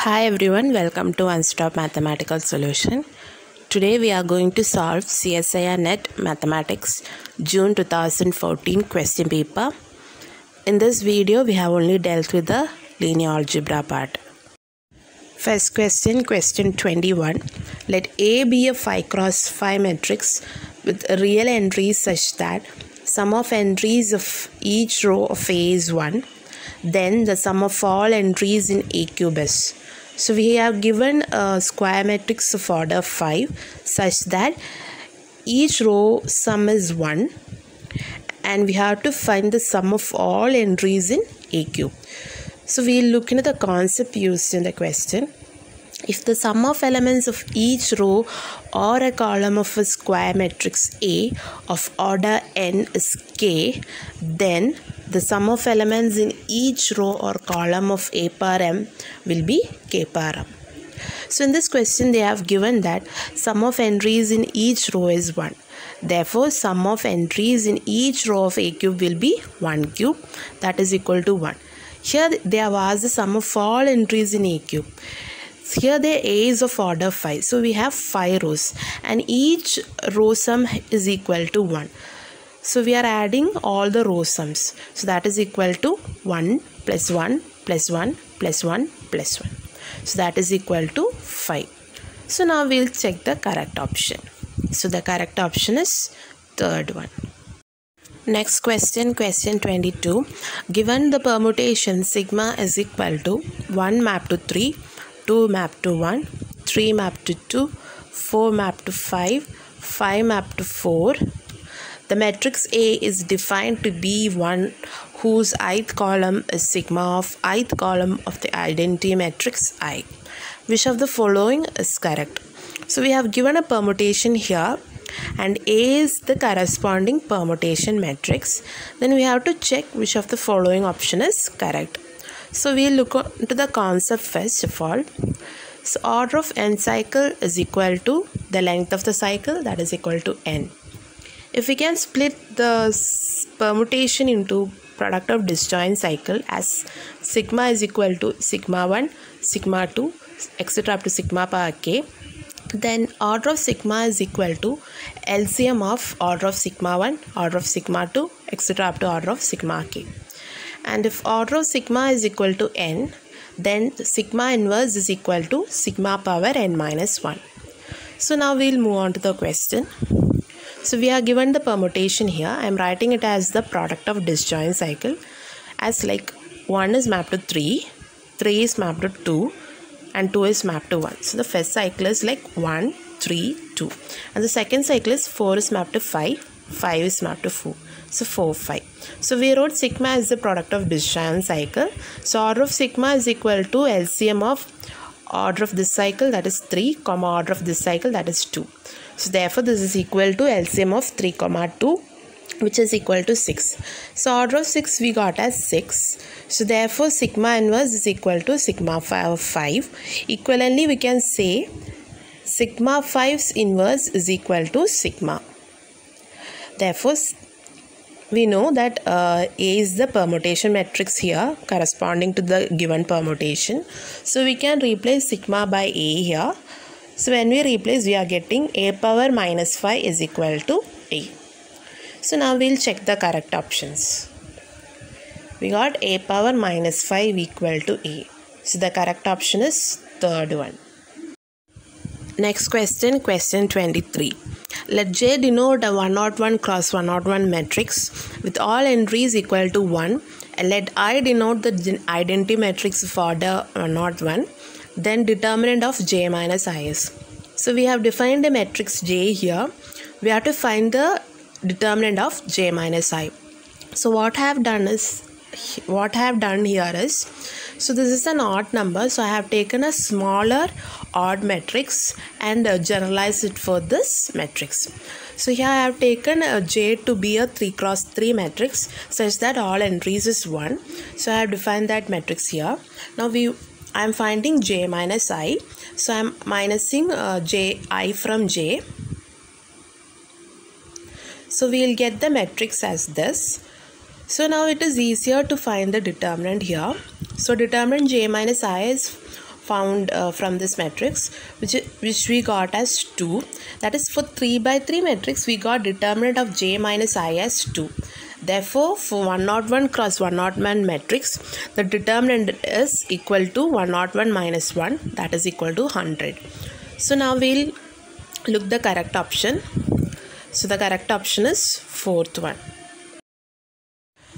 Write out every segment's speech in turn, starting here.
Hi everyone, welcome to One Stop Mathematical Solution. Today we are going to solve CSIR NET Mathematics June 2014 question paper. In this video we have only dealt with the linear algebra part. First question, question 21. Let A be a 5 cross 5 matrix with real entries such that sum of entries of each row of A is 1. Then the sum of all entries in A cube is. So we have given a square matrix of order 5 such that each row sum is 1 and we have to find the sum of all entries in A cube. So we will look into the concept used in the question. If the sum of elements of each row or a column of a square matrix A of order n is k, then the sum of elements in each row or column of A power m will be k power m. So in this question they have given that sum of entries in each row is 1. Therefore sum of entries in each row of A cube will be 1 cube, that is equal to 1. Here they have asked the sum of all entries in A cube. Here the A is of order 5. So we have 5 rows and each row sum is equal to 1. So we are adding all the row sums. So that is equal to 1 plus 1 plus 1 plus 1 plus 1. So that is equal to 5. So now we will check the correct option. So the correct option is third one. Next question, question 22. Given the permutation sigma is equal to 1 map to 3, 2 map to 1, 3 map to 2, 4 map to 5, 5 map to 4. The matrix A is defined to be one whose ith column is sigma of ith column of the identity matrix I. Which of the following is correct? So we have given a permutation here and A is the corresponding permutation matrix. Then we have to check which of the following option is correct. So we will look into the concept first of all. So order of n cycle is equal to the length of the cycle, that is equal to n. If we can split the permutation into product of disjoint cycle as sigma is equal to sigma 1, sigma 2, etc. up to sigma power k, then order of sigma is equal to LCM of order of sigma 1, order of sigma 2, etc. up to order of sigma k. And if order of sigma is equal to n, then sigma inverse is equal to sigma power n minus 1. So now we will move on to the question. So we are given the permutation here. I am writing it as the product of disjoint cycle as like 1 is mapped to 3, 3 is mapped to 2 and 2 is mapped to 1. So the first cycle is like 1, 3, 2 and the second cycle is 4 is mapped to 5, 5 is mapped to 4. So 4, 5. So we wrote sigma as the product of disjoint cycle. So order of sigma is equal to LCM of order of this cycle, that is 3, comma order of this cycle, that is 2. So therefore this is equal to LCM of 3 comma 2, which is equal to 6. So order of 6 we got as 6. So therefore sigma inverse is equal to sigma 5. Equivalently we can say sigma 5's inverse is equal to sigma. Therefore we know that A is the permutation matrix here corresponding to the given permutation. So we can replace sigma by A here. So when we replace, we are getting A power minus 5 is equal to A. So now we will check the correct options. We got A power minus 5 equal to A. So the correct option is third one. Next question, question 23. Let J denote a 101 cross 101 matrix with all entries equal to 1 and let I denote the identity matrix of order 101. Then determinant of J minus I is. So we have defined a matrix J here. We have to find the determinant of J minus I. So what I have done here is, so this is an odd number. So I have taken a smaller odd matrix and generalized it for this matrix. So here I have taken a J to be a 3 cross 3 matrix such that all entries is 1. So I have defined that matrix here. Now I am finding J minus I. So I am minusing I from J. So we will get the matrix as this. So now it is easier to find the determinant here. So determinant J minus I is found from this matrix, which we got as 2. That is, for 3 by 3 matrix we got determinant of J minus I as 2. Therefore, for 101 cross 101 matrix, the determinant is equal to 101 minus 1, that is equal to 100. So now we'll look the correct option. So the correct option is fourth one.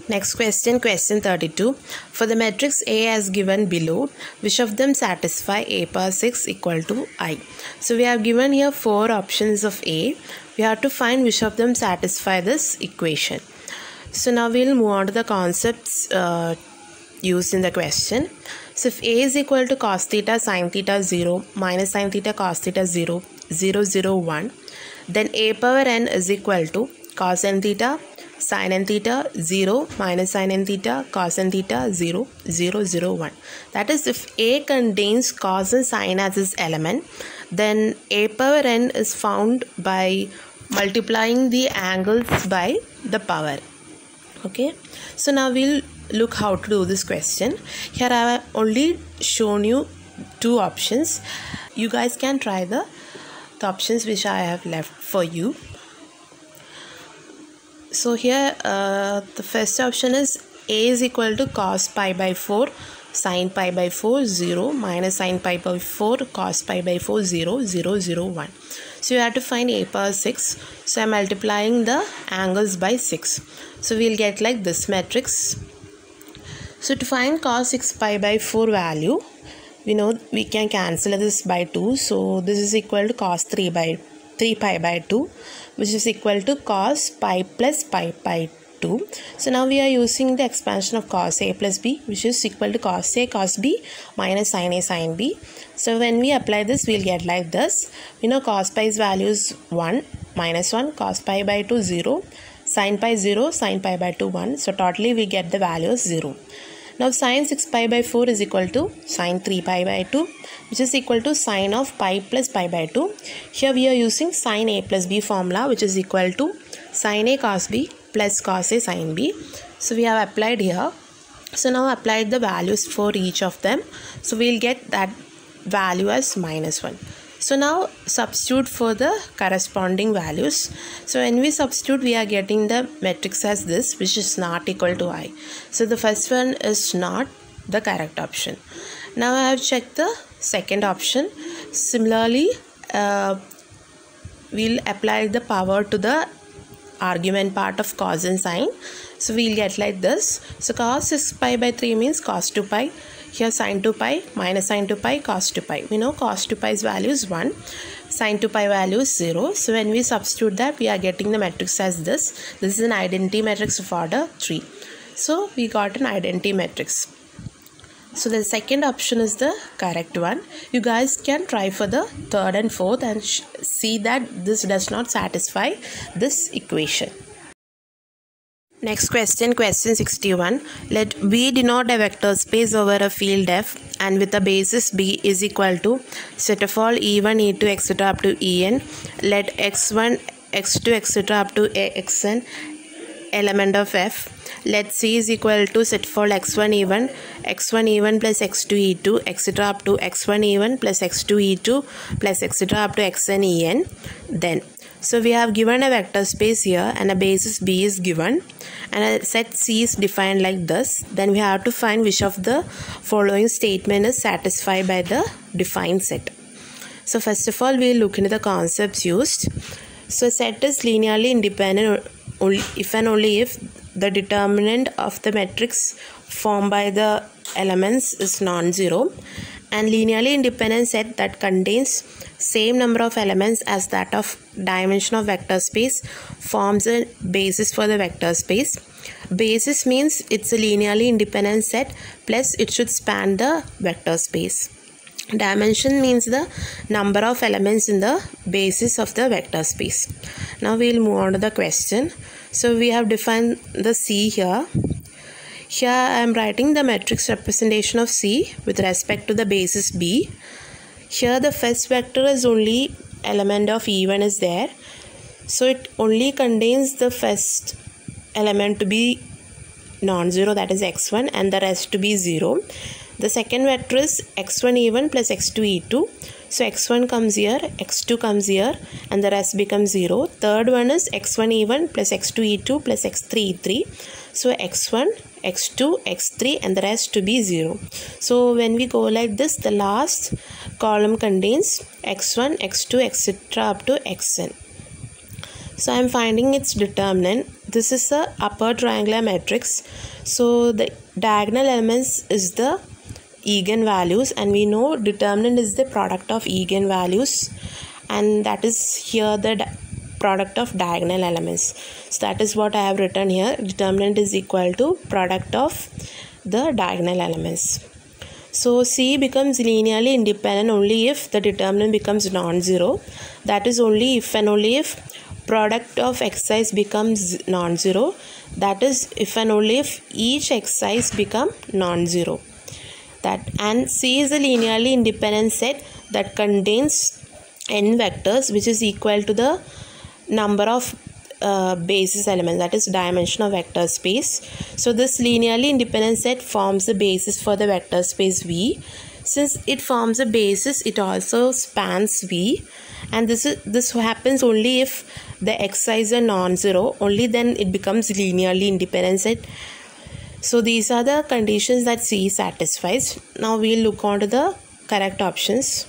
Next question, question 32. For the matrix A as given below, which of them satisfy A power 6 equal to I? So we have given here 4 options of A. We have to find which of them satisfy this equation. So now we'll move on to the concepts used in the question. So if A is equal to cos theta sin theta 0 minus sin theta cos theta 0 0 0 1, then A power n is equal to cos n theta sin n theta 0 minus sin n theta cos n theta 0 0 0 1. That is, if A contains cos and sin as its element, then A power n is found by multiplying the angles by the power. Okay, so now we'll look how to do this question. Here I have only shown you 2 options. You guys can try the options which I have left for you. So here the first option is A is equal to cos pi by 4 sin pi by 4 0 minus sin pi by 4 cos pi by 4 0 0 0 1. So you have to find A power 6. So I am multiplying the angles by 6. So we will get like this matrix. So to find cos 6 pi by 4 value, we know we can cancel this by 2. So this is equal to cos 3 pi by 2, which is equal to cos pi plus pi by 2. So now we are using the expansion of cos A plus B, which is equal to cos A cos B minus sin A sin B. So when we apply this, we'll get like this. We know cos pi's value is 1 minus 1, cos pi by 2 0, sin pi 0, sin pi by 2 1. So totally we get the value is 0. Now sin 6 pi by 4 is equal to sin 3 pi by 2, which is equal to sin of pi plus pi by 2. Here we are using sin A plus B formula, which is equal to sin A cos B plus cos A sin B. So we have applied here. So now applied the values for each of them. So we'll get that value as minus 1. So now substitute for the corresponding values. So when we substitute, we are getting the matrix as this, which is not equal to I. So the first one is not the correct option. Now I have checked the second option. Similarly, we'll apply the power to the argument part of cos and sin. So we'll get like this. So cos 6 pi by 3 means cos 2 pi. Here sin 2 pi minus sin 2 pi cos 2 pi. We know cos 2 pi's value is 1. Sin 2 pi value is 0. So when we substitute that, we are getting the matrix as this. This is an identity matrix of order 3. So we got an identity matrix. So the second option is the correct one. You guys can try for the third and fourth and see that this does not satisfy this equation. Next question, question 61. Let B denote a vector space over a field F and with a basis B is equal to set of all E1, E2, etc. up to En. Let X1, X2, etc. up to Xn element of F. Let C is equal to set for x1 e1, x1 e1 plus x2 e2, etc. up to x1 e1 plus x2 e2 plus etc. up to xn en. Then, so we have given a vector space here and a basis B is given and a set C is defined like this. Then we have to find which of the following statement is satisfied by the defined set. So first of all, we will look into the concepts used. So set is linearly independent only if and only if the determinant of the matrix formed by the elements is non-zero, and linearly independent set that contains same number of elements as that of dimension of vector space forms a basis for the vector space. Basis means it's a linearly independent set plus it should span the vector space. Dimension means the number of elements in the basis of the vector space. Now we will move on to the question. So we have defined the C here. Here I am writing the matrix representation of C with respect to the basis B. Here the first vector is only element of E1 is there. So it only contains the first element to be non-zero, that is x1, and the rest to be 0. The second vector is x1 e1 plus x2 e2. So x1 comes here, x2 comes here, and the rest becomes 0. Third one is x1 e1 plus x2 e2 plus x3 e3. So x1, x2, x3, and the rest to be 0. So when we go like this, the last column contains x1, x2, etc. up to xn. So I am finding its determinant. This is the upper triangular matrix. So the diagonal elements is the eigenvalues, and we know determinant is the product of eigenvalues, and that is here the product of diagonal elements. So that is what I have written here. Determinant is equal to product of the diagonal elements. So C becomes linearly independent only if the determinant becomes non-zero. That is only if and only if product of xi's becomes non-zero. That is if and only if each xi's become non-zero. And C is a linearly independent set that contains n vectors, which is equal to the number of basis elements, that is dimension of vector space. So this linearly independent set forms the basis for the vector space V. Since it forms a basis, it also spans V, and this happens only if the xi's are non-zero. Only then it becomes linearly independent set. So these are the conditions that C satisfies. Now we'll look on to the correct options.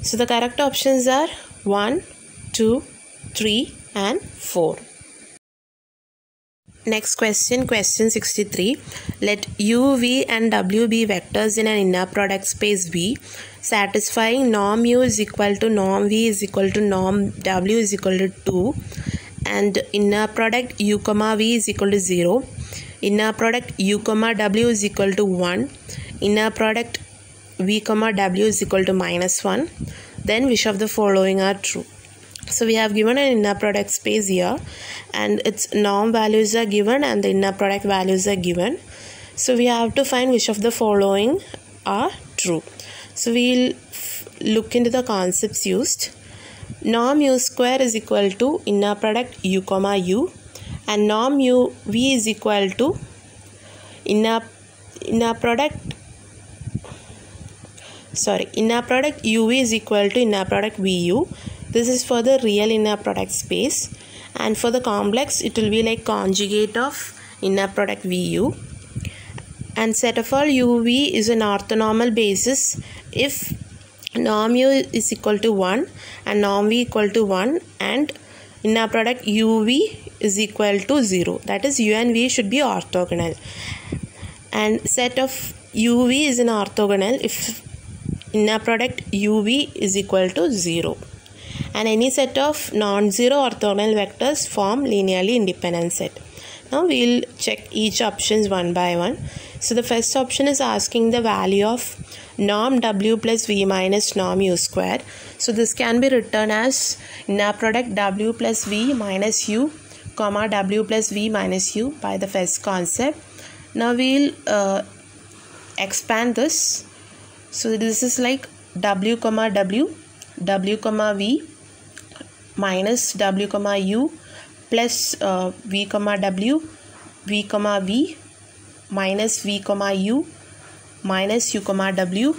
So the correct options are 1, 2, 3 and 4. Next question, question 63. Let U, V and W be vectors in an inner product space V, satisfying norm U is equal to norm V is equal to norm W is equal to 2, and inner product U comma V is equal to 0. Inner product U comma W is equal to 1. Inner product V comma W is equal to -1. Then which of the following are true? So we have given an inner product space here, and its norm values are given and the inner product values are given. So we have to find which of the following are true. So we'll look into the concepts used. Norm U square is equal to inner product U comma U, and norm U V is equal to inner product UV is equal to inner product VU. This is for the real inner product space, and for the complex it will be like conjugate of inner product VU. And set of all UV is an orthonormal basis if norm U is equal to 1 and norm V equal to 1 and inner product UV is equal to 0. That is U and V should be orthogonal. And set of UV is an orthogonal if inner product UV is equal to 0. And any set of non-zero orthogonal vectors form linearly independent set. Now we'll check each options one by one. So the first option is asking the value of norm W plus V minus norm U square. So this can be written as inner product W plus V minus U comma W plus V minus U by the first concept. Now we'll expand this. So this is like W comma W, W comma V minus W comma U plus V comma W, V comma V minus V comma U minus U comma W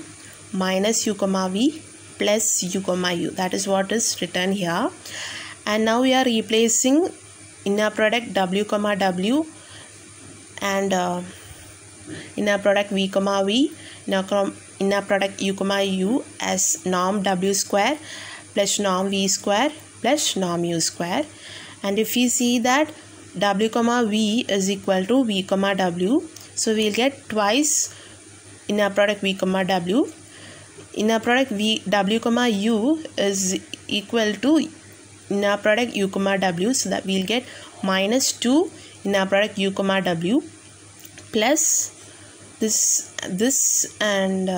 minus U comma V plus U comma U. That is what is written here. And now we are replacing inner product W comma W and inner product V comma V, inner product U comma U as norm W square plus norm V square plus norm U square. And if we see that W comma V is equal to V comma W, so we'll get twice inner product V comma W. Inner product W comma U is equal to inner product U comma W, so that we'll get minus 2 inner product U comma W plus this and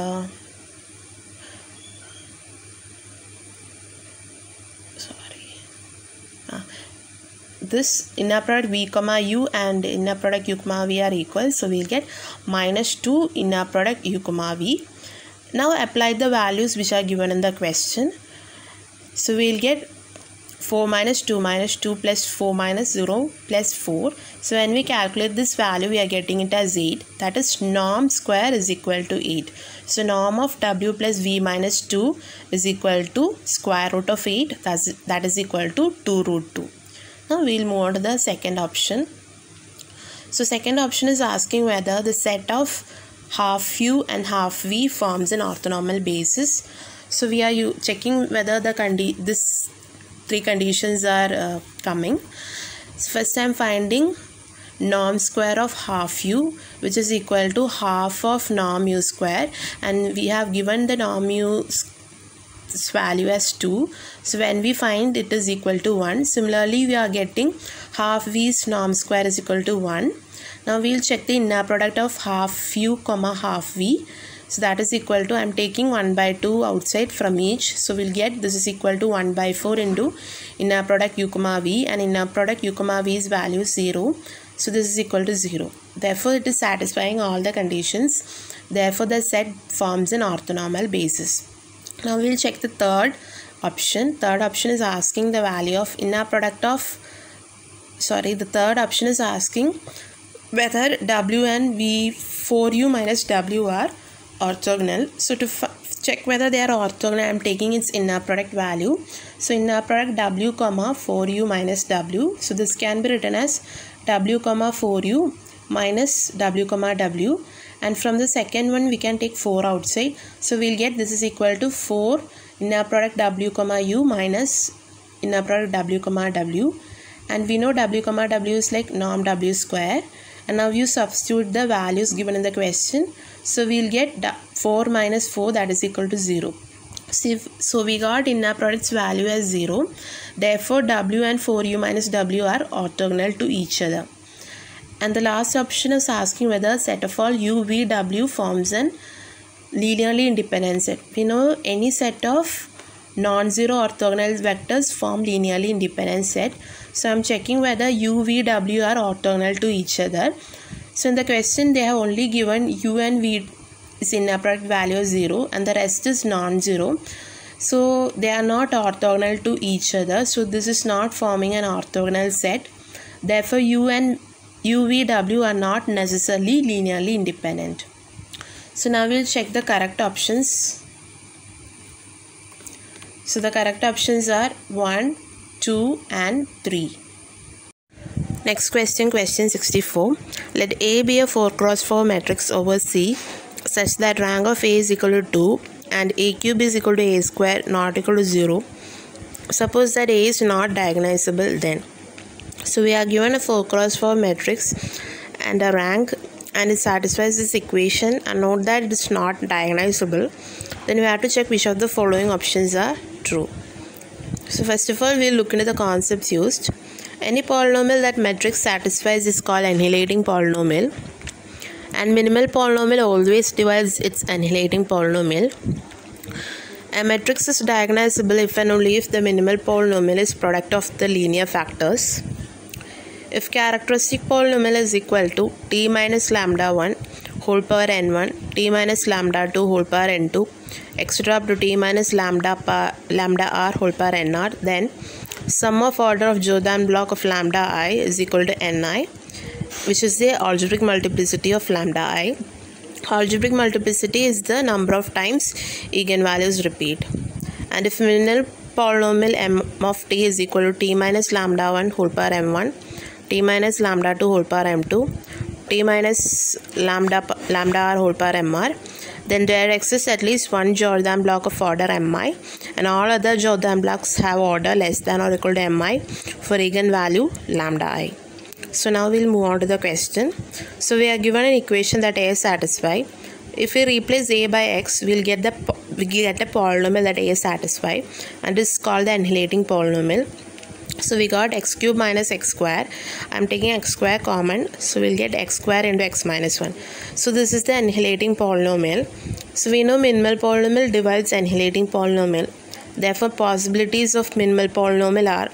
this inner product V comma U and inner product U comma V are equal, so we'll get minus 2 inner product U comma V. Now apply the values which are given in the question. So we'll get 4 minus 2 plus 4 minus 0 plus 4. So when we calculate this value, we are getting it as 8. That is norm square is equal to 8. So norm of w plus v minus 2 is equal to square root of 8. That is equal to 2 root 2. Now we will move on to the second option. So second option is asking whether the set of half u and half v forms an orthonormal basis. So we are checking whether this three conditions are coming. So first I am finding norm square of half u, which is equal to half of norm u square, and we have given the norm u's value as 2. So when we find it is equal to 1, similarly we are getting half v's norm square is equal to 1. Now we will check the inner product of half u comma half v. So that is equal to, I am taking 1 by 2 outside from each. So we will get this is equal to 1 by 4 into inner product u comma v, and inner product u comma v's value is 0. So this is equal to 0. Therefore it is satisfying all the conditions. Therefore the set forms an orthonormal basis. Now we will check the third option. Third option is asking the value of inner product of, the third option is asking whether w and v 4u minus w are orthogonal. So to check whether they are orthogonal, I am taking its inner product value. So inner product w comma 4u minus w. So this can be written as w comma 4u minus w comma w. And from the second one we can take 4 outside. So we will get this is equal to 4 inner product w comma u minus inner product w comma w. And we know w comma w is like norm w square. And now you substitute the values given in the question. So we will get 4 minus 4, that is equal to 0. So we got inner product's value as 0. Therefore w and 4u minus w are orthogonal to each other. And the last option is asking whether set of all u, v, w forms an linearly independent set. We know any set of non-zero orthogonal vectors form linearly independent set. So I am checking whether u, v, w are orthogonal to each other. So in the question they have only given u and v is inner product value is 0 and the rest is non-zero. So they are not orthogonal to each other. So this is not forming an orthogonal set. Therefore u, v, w are not necessarily linearly independent. So now we will check the correct options. So the correct options are 1, 2 and 3. Next question, question 64. Let A be a 4 cross 4 matrix over C such that rank of A is equal to 2 and A cube is equal to A square not equal to 0. Suppose that A is not diagonalizable then. So we are given a 4 cross 4 matrix and a rank, and it satisfies this equation, and note that it is not diagonalizable. Then we have to check which of the following options are true. So first of all we will look into the concepts used. Any polynomial that matrix satisfies is called annihilating polynomial, and minimal polynomial always divides its annihilating polynomial. A matrix is diagonalizable if and only if the minimal polynomial is product of the linear factors. If characteristic polynomial is equal to t minus lambda 1 whole power n1, t minus lambda 2 whole power n2, etc. up to t minus lambda r whole power nr, then sum of order of Jordan block of lambda I is equal to ni, which is the algebraic multiplicity of lambda I. Algebraic multiplicity is the number of times eigenvalues repeat. And if minimal polynomial m of t is equal to t minus lambda 1 whole power m1, t minus lambda 2 whole power m2, t minus lambda r whole power mr, then there exists at least one Jordan block of order mi, and all other Jordan blocks have order less than or equal to mi for eigenvalue lambda I. So now we will move on to the question. So we are given an equation that A is satisfied. If we replace A by x, we get a polynomial that A is satisfied, and this is called the annihilating polynomial. So we got x cube minus x square. I am taking x square common, so we'll get x square into x minus 1. So this is the annihilating polynomial. So we know minimal polynomial divides annihilating polynomial. Therefore possibilities of minimal polynomial are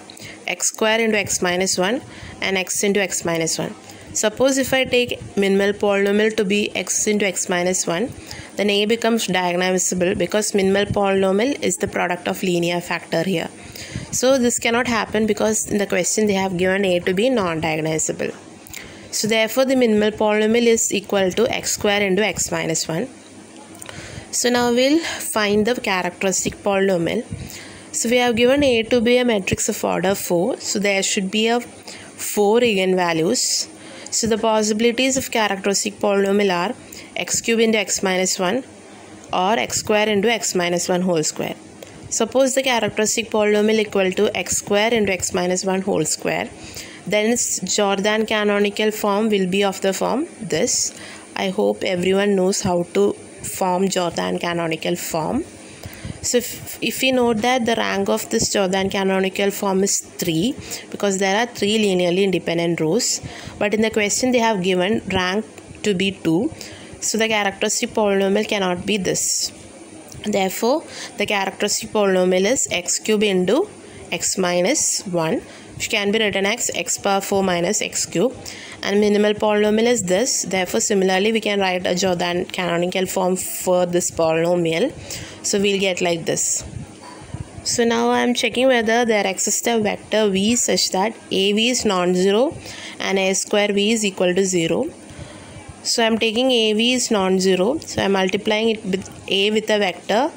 x square into x minus 1 and x into x minus 1. Suppose if I take minimal polynomial to be x into x minus 1, then A becomes diagonalizable because minimal polynomial is the product of linear factor here. So this cannot happen because in the question they have given A to be non-diagonalizable. So therefore the minimal polynomial is equal to x square into x minus 1. So now we'll find the characteristic polynomial. So we have given A to be a matrix of order 4. So there should be a 4 eigenvalues. So the possibilities of characteristic polynomial are x cube into x minus 1 or x square into x minus 1 whole square. Suppose the characteristic polynomial equal to x square into x minus 1 whole square. Then its Jordan canonical form will be of the form this. I hope everyone knows how to form Jordan canonical form. So if we note that the rank of this Jordan canonical form is 3 because there are 3 linearly independent rows, but in the question they have given rank to be 2, so the characteristic polynomial cannot be this. Therefore the characteristic polynomial is x cube into x minus 1, which can be written as x power 4 minus x cube, and minimal polynomial is this. Therefore similarly we can write a Jordan canonical form for this polynomial. So we'll get like this. So now I am checking whether there exists a vector v such that AV is non-zero and a square v is equal to 0. So I am taking AV is non-zero, so I am multiplying it with A with a vector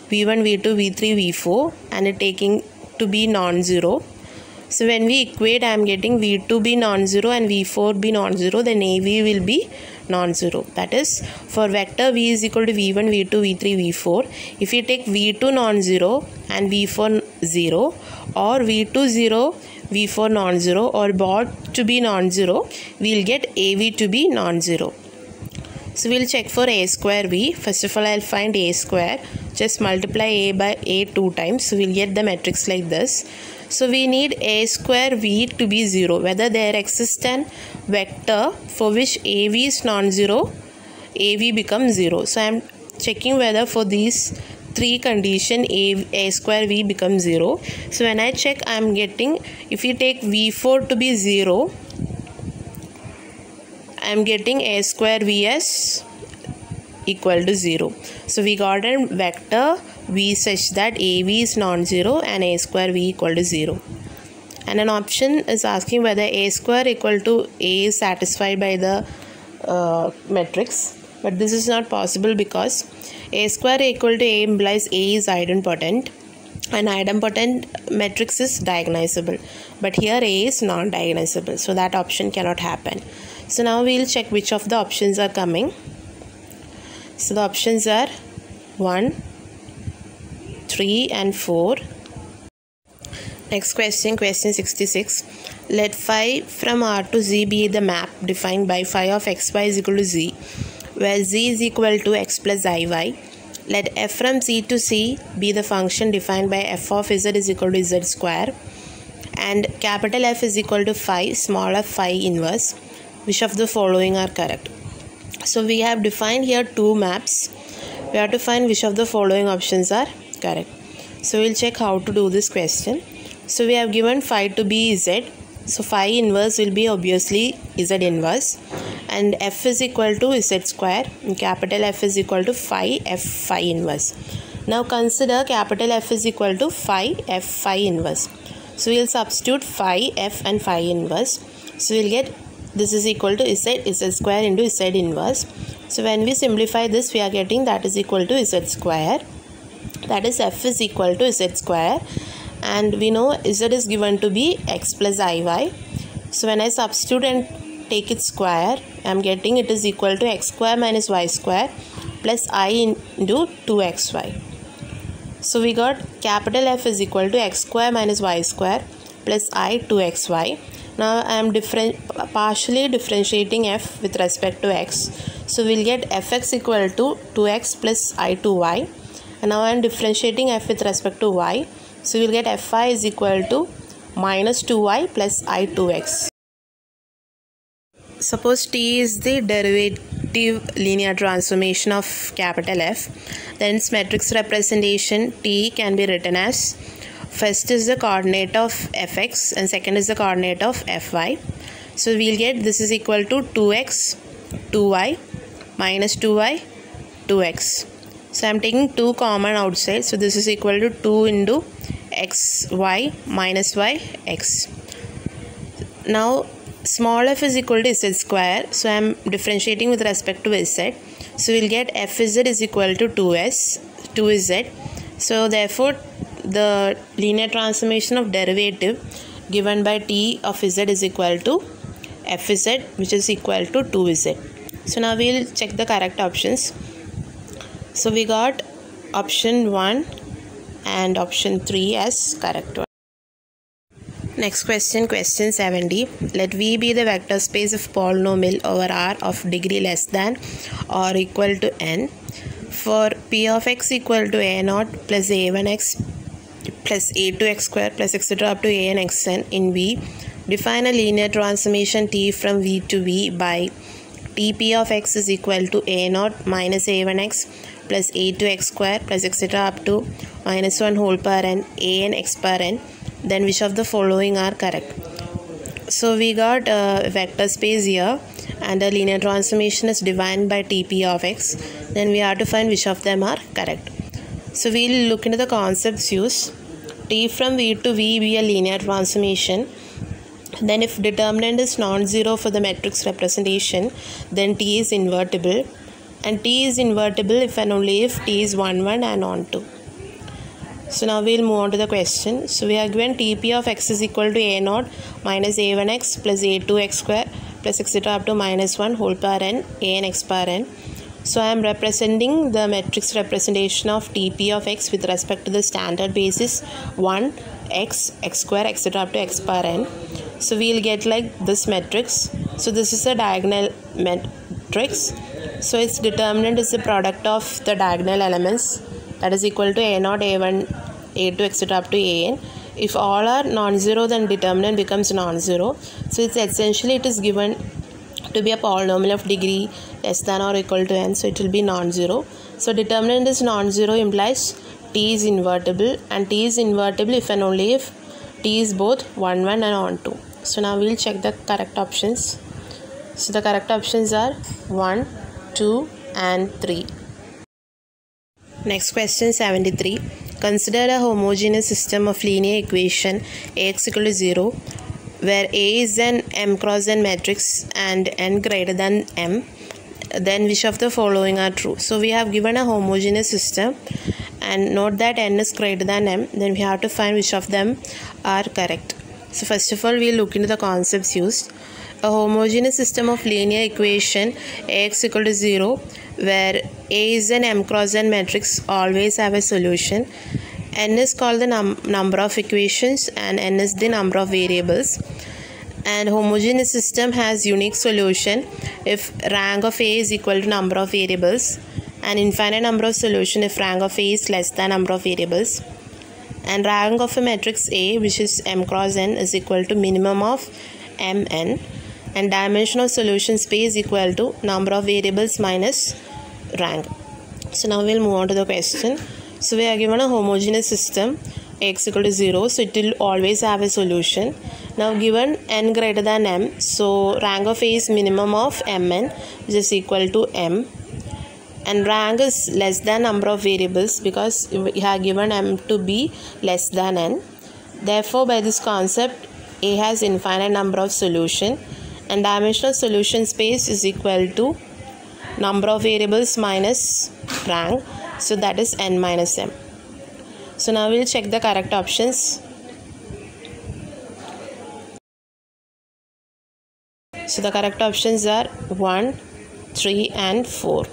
v1, v2, v3, v4 and it taking to be non-zero. So when we equate, I am getting v2 be non-zero and v4 be non-zero, then AV will be non-zero. That is, for vector v is equal to v1, v2, v3, v4. If we take v2 non-zero and v4 0, or v2 0, v4 non-zero, or both to be non-zero, we will get AV to be non-zero. So we will check for a square v. First of all, I will find a square. Just multiply a by a 2 times. So we will get the matrix like this. So we need a square v to be 0. Whether there exists an vector for which AV is non-zero, AV becomes 0. So I am checking whether for these 3 condition a square v becomes 0. So when I check, I am getting, if you take v4 to be 0, I am getting a square vs equal to 0. So we got a vector v such that AV is non-zero and a square v equal to 0. And an option is asking whether a square equal to a is satisfied by the matrix. But this is not possible because a square equal to a implies a is idempotent and idempotent matrix is diagonalizable. But here a is non-diagonalizable. So that option cannot happen. So now we will check which of the options are coming. So the options are 1, 3 and 4. Next question, question 66. Let phi from R to Z be the map defined by phi of xy is equal to z, where z is equal to x plus iy. Let f from z to c be the function defined by f of z is equal to z square, and capital F is equal to phi, small f phi inverse. Which of the following are correct? So we have defined here 2 maps. We have to find which of the following options are correct. So we'll check how to do this question. So we have given phi to be z. So phi inverse will be obviously z inverse, and f is equal to z square, and capital F is equal to phi f phi inverse. Now consider capital F is equal to phi f phi inverse. So we'll substitute phi f and phi inverse. So we'll get this is equal to z square into z inverse. So when we simplify this, we are getting that is equal to z square. That is f is equal to z square, and we know z is given to be x plus iy. So when I substitute and take its square, I am getting it is equal to x square minus y square plus I into 2xy. So we got capital F is equal to x square minus y square plus I 2xy. Now I am partially differentiating f with respect to x. So we'll get fx equal to 2x plus I2y. And now I am differentiating f with respect to y. So we'll get fi is equal to minus 2y plus I2x. Suppose t is the derivative linear transformation of capital F. Then its matrix representation t can be written as, first is the coordinate of fx and second is the coordinate of fy. So we'll get this is equal to 2x, 2y, minus 2y, 2x. So I'm taking 2 common outside. So this is equal to 2 into xy minus y x. Now small f is equal to z square, so I am differentiating with respect to z. So we'll get fz is equal to 2z. So therefore the linear transformation of derivative given by t of z is equal to fz, which is equal to 2z. So now we'll check the correct options. So we got option 1 and option 3 as correct one. Next question, question 70. Let V be the vector space of polynomial over R of degree less than or equal to n. For P of x equal to a0 plus a1x plus a2x square plus etc. up to a n xn in V, define a linear transformation T from V to V by Tp of x is equal to a0 minus a1x plus a2x square plus etc. up to minus 1 whole power n an x power n. Then which of the following are correct? So we got a vector space here and the linear transformation is defined by Tp of x. Then we have to find which of them are correct. So we'll look into the concepts used. T from V to V be a linear transformation. Then if determinant is non-zero for the matrix representation, then T is invertible. And T is invertible if and only if T is 1, 1 and on 2. So now we'll move on to the question. So we are given Tp of x is equal to a0 minus a1x plus a2x square plus etc. up to minus 1 whole power n an x power n. So I am representing the matrix representation of Tp of x with respect to the standard basis 1 x square etc. up to x power n. So we'll get like this matrix. So this is a diagonal matrix. So its determinant is the product of the diagonal elements, that is equal to a0, a1, a2 etc. up to an. If all are non-zero, then determinant becomes non-zero. So it's essentially it is given to be a polynomial of degree less than or equal to n, so it will be non-zero. So determinant is non-zero implies T is invertible, and T is invertible if and only if T is both 1, 1 and on 2. So now we'll check the correct options. So the correct options are 1, 2 and 3. Next question 73. Consider a homogeneous system of linear equation Ax equal to 0 where A is an m cross n matrix and n greater than m. Then which of the following are true? So we have given a homogeneous system and note that n is greater than m. Then we have to find which of them are correct. So first of all we'll look into the concepts used. A homogeneous system of linear equation Ax equal to 0 where A is an m cross n matrix always have a solution. N is called the number of equations and n is the number of variables. And homogeneous system has unique solution if rank of A is equal to number of variables, and infinite number of solution if rank of A is less than number of variables. And rank of a matrix A, which is m cross n, is equal to minimum of mn. And dimension of solution space equal to number of variables minus rank. So now we'll move on to the question. So we are given a homogeneous system x equal to 0, so it will always have a solution. Now given n greater than m, so rank of A is minimum of mn, which is equal to m, and rank is less than number of variables because we have given m to be less than n. Therefore by this concept A has infinite number of solution, and dimensional solution space is equal to number of variables minus rank, so that is n minus m. So now we'll check the correct options. So the correct options are 1, 3 and 4.